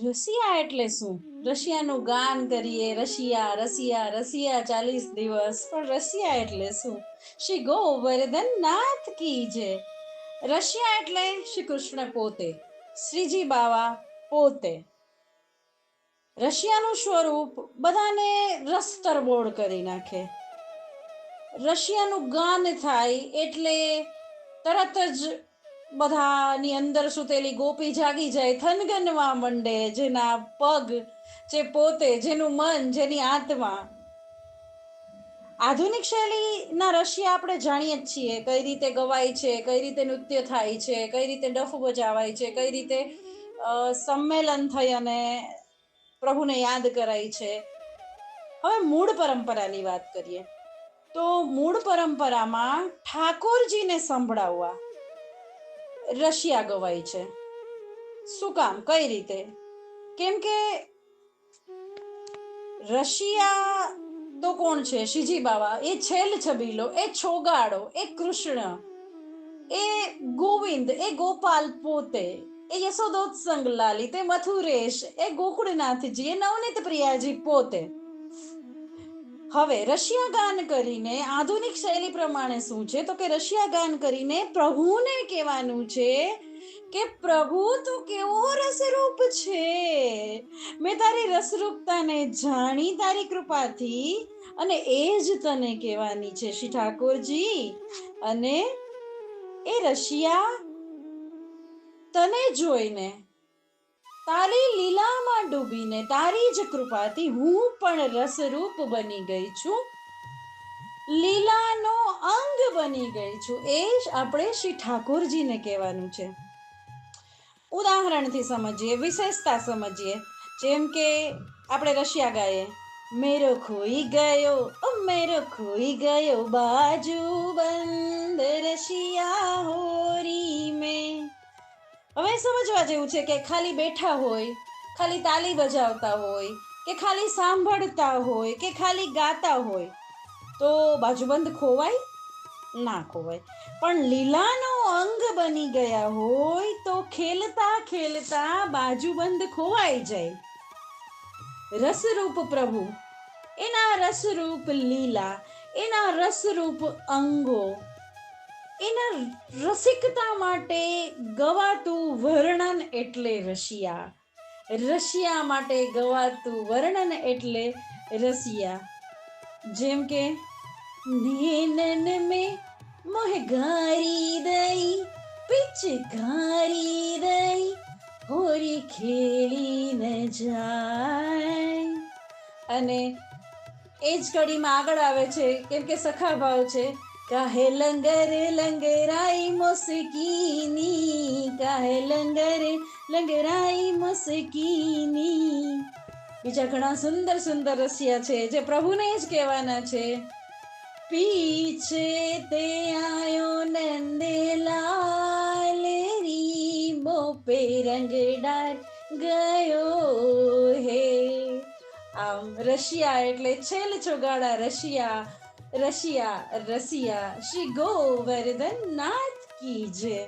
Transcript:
Russia એટલે શું? રશિયાનું ગાન કરીએ, રશિયા રશિયા રશિયા 40 દિવસ, પણ રશિયા એટલે શું? શ્રી ગોવર્ધન નાથ કી જય. રશિયા એટલે શ્રી કૃષ્ણ પોતે, શ્રીજી બાવા પોતે. રશિયાનું સ્વરૂપ બધાને રસ તરબોળ કરી નાખે. રશિયાનું ગાન થાય એટલે તરત જ બધાની અંદર સુતેલી ગોપી જાગી જાય, થનગનવા મંડે, જેના પગ, જે પોતે, જેનું મન, જેની આત્મા. આધુનિક શૈલીના રશિયા આપણે જાણીએ જ છીએ, કઈ રીતે ગવાય છે, કઈ રીતે નૃત્ય થાય છે, કઈ રીતે ડફ બજાવાય છે, કઈ રીતે સંમેલન થઈ અને પ્રભુને યાદ કરાય છે. હવે મૂળ પરંપરાની વાત કરીએ તો મૂળ પરંપરામાં ઠાકોરજીને સંભળાવવા રશિયા ગવાય છે. શું કામ, કઈ રીતે? કેમ કે રશિયા તો કોણ છે? શ્રીજી બાવા. એ છેલ છબીલો, એ છોગાડો, એ કૃષ્ણ, એ ગોવિંદ, એ ગોપાલ પોતે, એ યશોદોત્સંગ લાલિત, એ મથુરેશ, એ ગોકુળનાથજી, એ નવનીત પ્રિયાજી પોતે. હવે રશિયા ગાન કરીને આધુનિક શૈલી પ્રમાણે શું છે તો કે રશિયા ગાન કરીને પ્રભુને કહેવાનું છે કે પ્રભુ તું કેવો રસરૂપ છે, મેં તારી રસરૂપતાને જાણી તારી કૃપાથી, અને એ જ તને કહેવાની છે શ્રી ઠાકોરજી. અને એ રશિયા તને જોઈને, તારી લીલામાં ડૂબીને, તારી જ કૃપાથી હું પણ રસરૂપ બની ગઈ છું, લીલાનો અંગ બની ગઈ છું. એ જ આપણે શ્રી ઠાકોરજીને કહેવાનું છે. ઉદાહરણથી સમજીએ, વિશેષતા સમજીએ. જેમ કે આપણે રશિયા ગાઈએ, મેરો ખોઈ ગયો, ઓ મેરો ખોઈ ગયો બાજુ બંધ રશિયા હોરી મેં. હવે સમજવા જેવું છે કે ખાલી બેઠા હોય, ખાલી તાલી બજાવતા હોય, કે ખાલી સાંભળતા હોય, કે ખાલી ગાતા હોય તો બાજુબંધ ખોવાય? ના ખોવાય. પણ લીલાનો અંગ બની ગયા હોય તો ખેલતા ખેલતા બાજુબંધ ખોવાઈ જાય. રસરૂપ પ્રભુ, એના રસરૂપ લીલા, એના રસરૂપ અંગો, એના રસિકતા માટે ગવાતું વર્ણન એટલે રશિયા. રશિયા માટે ગવાતું વર્ણન એટલે રશિયા. જેમ કે નૈનન में મોહગારી દઈ, પિચકારી દઈ, હોરી ખેલી ન જાય. અને એ જ કડીમાં આગળ આવે છે, કેમ કે સખા ભાવ છે, કાહે લંગર લંગરાઈ મોસકીની, કાહે લંગર લંગરાઈ મોસકીની. બીજા ઘણા સુંદર સુંદર રસિયા છે જે પ્રભુને જ કહેવાના છે. પીછે તે આયો નંદલાલ, રીબો પે રંગ ડાલ ગયો હે. આમ રશિયા એટલે છેલ છોગાડા Russia, Russia Russia. Shri Govardhan Nath કી જય.